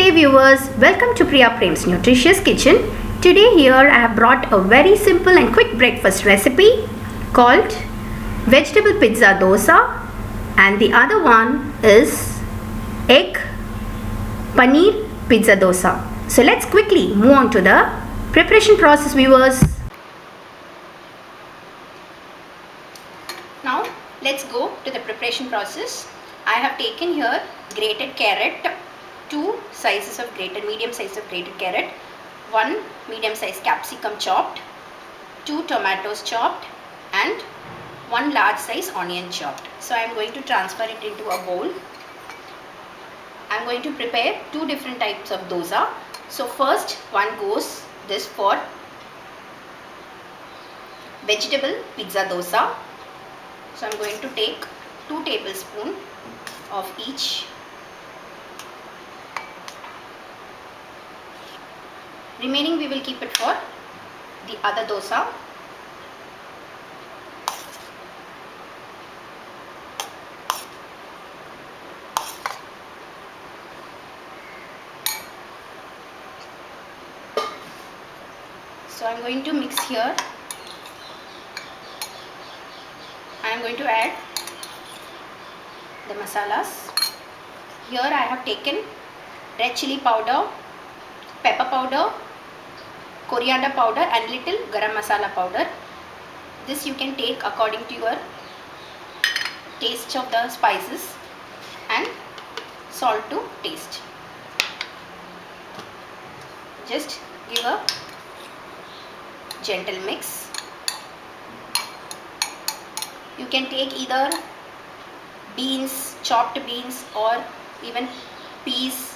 Hey viewers, welcome to Priya Prem's Nutritious Kitchen. Today here I have brought a very simple and quick breakfast recipe called vegetable pizza dosa, and the other one is egg paneer pizza dosa. So let's quickly move on to the preparation process, viewers. Now let's go to the preparation process. I have taken here grated carrot, 2 sizes of medium size of grated carrot, 1 medium size capsicum chopped, 2 tomatoes chopped, and 1 large size onion chopped. So I am going to transfer it into a bowl. I am going to prepare 2 different types of dosa. So first one goes this for vegetable pizza dosa. So I am going to take 2 tablespoons of each. Remaining we will keep it for the other dosa. So I am going to mix here. I am going to add the masalas. Here I have taken red chili powder, pepper powder, coriander powder and little garam masala powder. This you can take according to your taste of the spices, and salt to taste. Just give a gentle mix. You can take either beans, chopped beans, or even peas,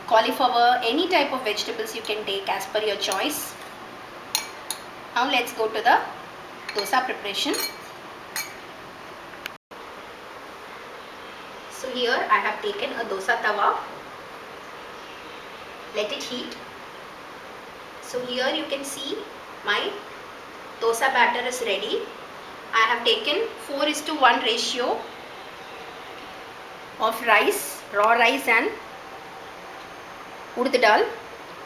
cauliflower, any type of vegetables you can take as per your choice. Now let's go to the dosa preparation. So here I have taken a dosa tawa. Let it heat. So here you can see my dosa batter is ready. I have taken 4:1 ratio of rice, raw rice and urd dal.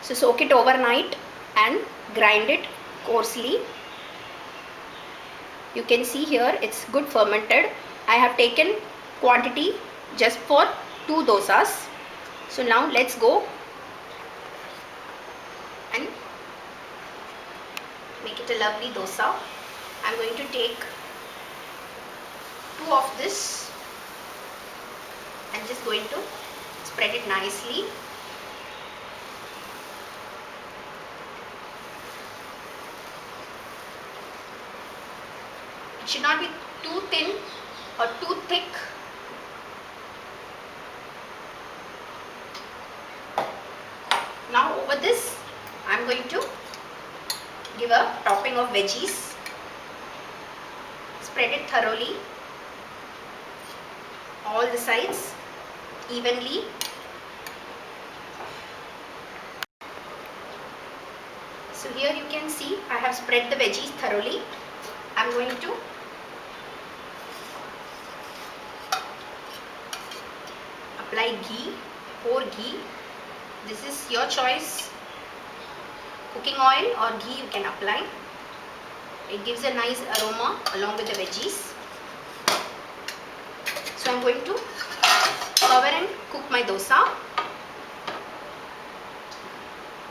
So soak it overnight and grind it coarsely. You can see here it's good fermented. I have taken quantity just for 2 dosas. So now let's go and make it a lovely dosa. I am going to take 2 of this and just going to spread it nicely. It should not be too thin or too thick. Now over this I am going to give a topping of veggies. Spread it thoroughly, all the sides evenly. So here you can see I have spread the veggies thoroughly. I am going to apply ghee, pour ghee. This is your choice. Cooking oil or ghee you can apply. It gives a nice aroma along with the veggies. So I am going to cover and cook my dosa.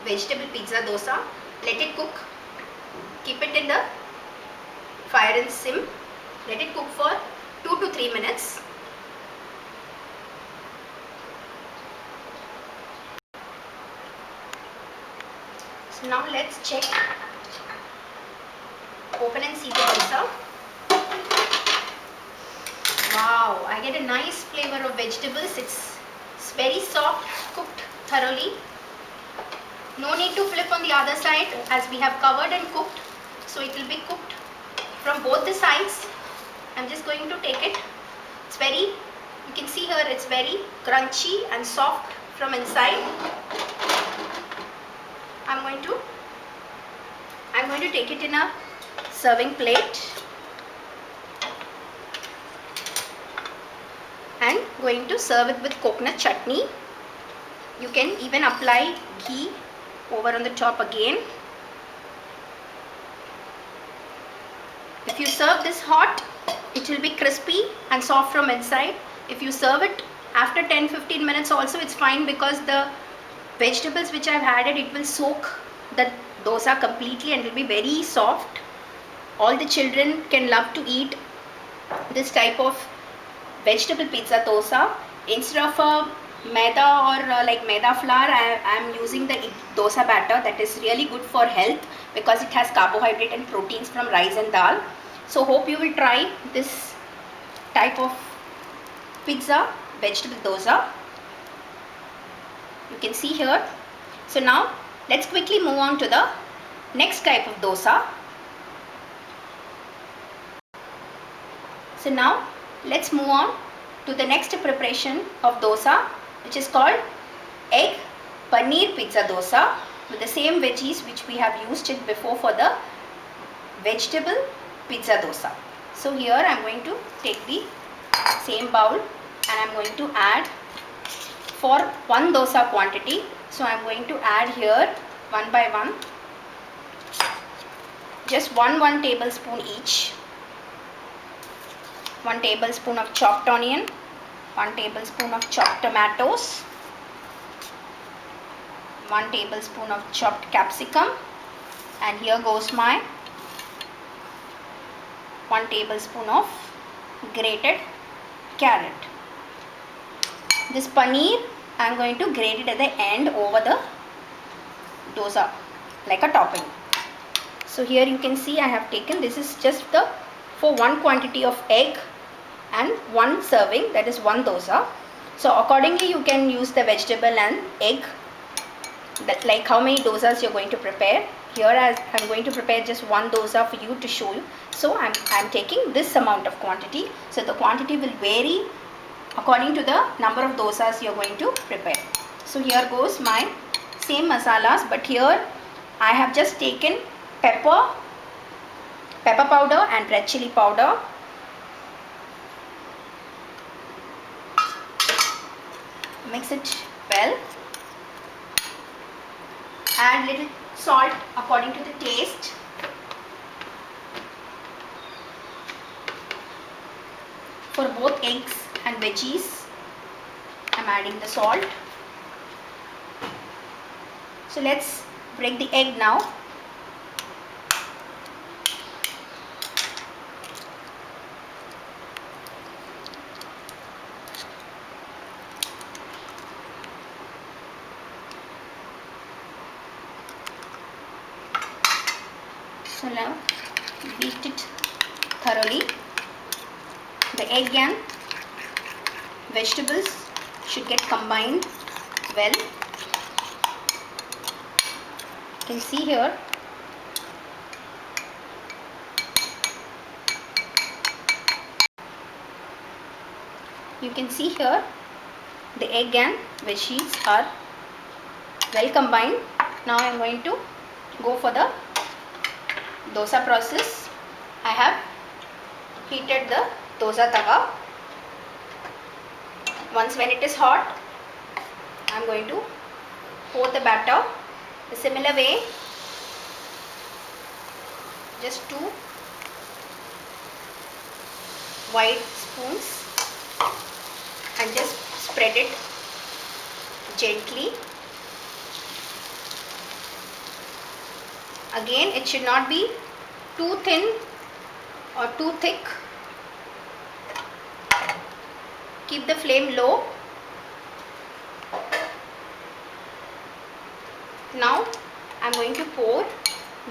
Vegetable pizza dosa. Let it cook. Keep it in the fire in sim. Let it cook for 2 to 3 minutes. So now let's check. Open and see the dosa. Wow, I get a nice flavor of vegetables. It's very soft, cooked thoroughly. No need to flip on the other side as we have covered and cooked. So it will be cooked from both the sides. I'm just going to take it. It's very, you can see here it's very crunchy and soft from inside. I'm going to take it in a serving plate and going to serve it with coconut chutney. You can even apply ghee over on the top again. If you serve this hot, it will be crispy and soft from inside. If you serve it after 10-15 minutes also, it's fine, because the vegetables which I've added, it will soak the dosa completely and it will be very soft. All the children can love to eat this type of vegetable pizza dosa. Instead of a maida or like maida flour, I am using the dosa batter. That is really good for health because it has carbohydrate and proteins from rice and dal. So hope you will try this type of pizza vegetable dosa. You can see here. So now let's quickly move on to the next type of dosa. So now let's move on to the next preparation of dosa, which is called egg paneer pizza dosa, with the same veggies which we have used it before for the vegetable pizza dosa. So here I am going to take the same bowl and I am going to add for one dosa quantity. So I am going to add here one by one, just 1 tablespoon each. 1 tablespoon of chopped onion, 1 tablespoon of chopped tomatoes, 1 tablespoon of chopped capsicum, and here goes my 1 tablespoon of grated carrot. This paneer I am going to grate it at the end over the dosa like a topping. So here you can see I have taken, this is just for one quantity of egg and one serving, that is one dosa. So accordingly you can use the vegetable and egg, that like how many dosas you're going to prepare. Here I'm going to prepare just one dosa for you to show you. So I'm taking this amount of quantity. So the quantity will vary according to the number of dosas you're going to prepare. So here goes my same masalas, but here I have just taken pepper powder and red chili powder. Mix it well. Add little salt according to the taste. For both eggs and veggies, I am adding the salt. So let's break the egg now. So now beat it thoroughly. The egg and vegetables should get combined well. You can see here the egg and veggies are well combined. Now I am going to go for the dosa process. I have heated the dosa tawa. Once when it is hot, I am going to pour the batter the similar way, just 2 wide spoons, and just spread it gently. Again, it should not be too thin or too thick. Keep the flame low. Now I am going to pour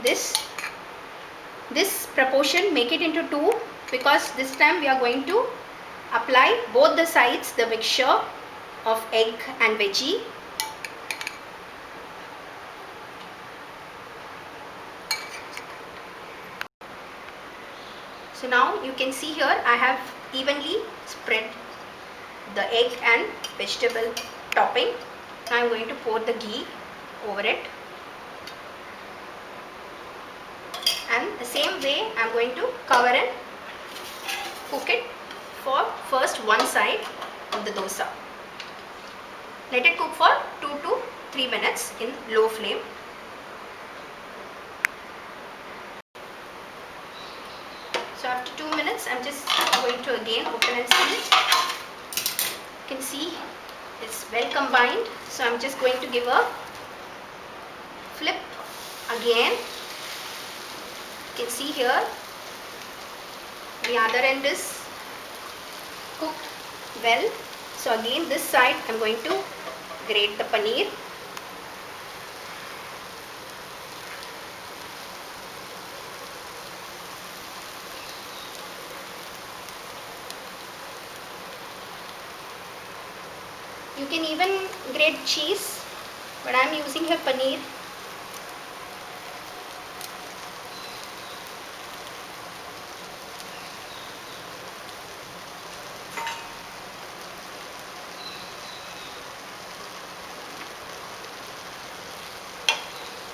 this proportion, make it into 2, because this time we are going to apply both the sides the mixture of egg and veggie. So now you can see here I have evenly spread the egg and vegetable topping. Now I am going to pour the ghee over it, and the same way I am going to cover and cook it for first one side of the dosa. Let it cook for 2 to 3 minutes in low flame. So after 2 minutes, I'm just going to again open and see. You can see it's well combined. So I'm just going to give a flip again. You can see here the other end is cooked well. So again this side I'm going to grate the paneer. You can even grate cheese, but I am using here paneer.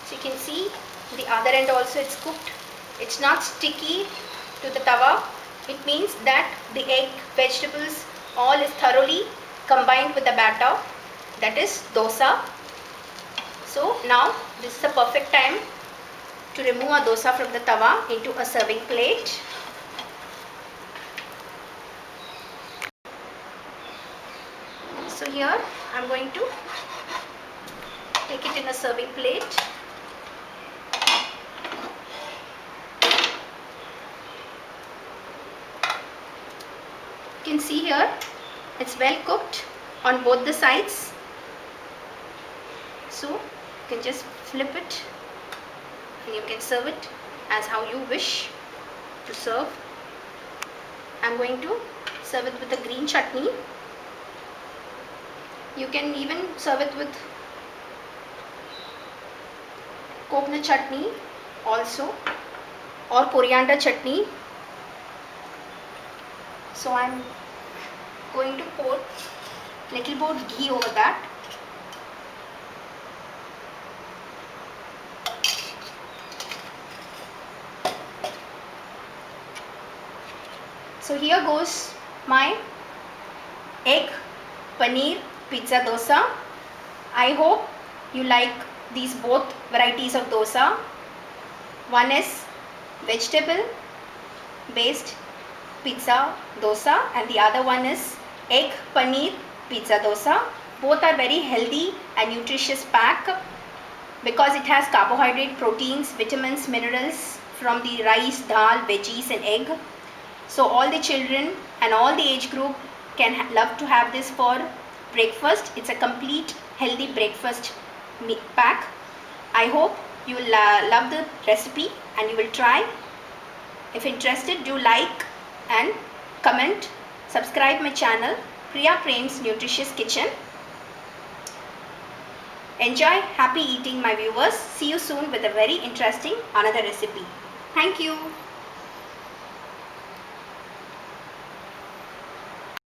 So you can see the other end also it's cooked. It's not sticky to the tawa. It means that the egg, vegetables, all is thoroughly combined with the batter, that is dosa. So now this is the perfect time to remove a dosa from the tawa into a serving plate. So here I am going to take it in a serving plate. You can see here it's well cooked on both the sides. So you can just flip it and you can serve it as how you wish to serve. I'm going to serve it with a green chutney. You can even serve it with coconut chutney also, or coriander chutney. So I'm going to pour little more ghee over that. So here goes my egg paneer pizza dosa. I hope you like these both varieties of dosa. One is vegetable based pizza dosa and the other one is egg paneer pizza dosa. Both are very healthy and nutritious pack because it has carbohydrate, proteins, vitamins, minerals from the rice, dal, veggies and egg. So all the children and all the age group can love to have this for breakfast. It's a complete healthy breakfast pack. I hope you will love the recipe and you will try. If interested, do like and comment. Subscribe my channel Priya Prem's Nutritious Kitchen. Enjoy, happy eating my viewers. See you soon with a very interesting another recipe. Thank you.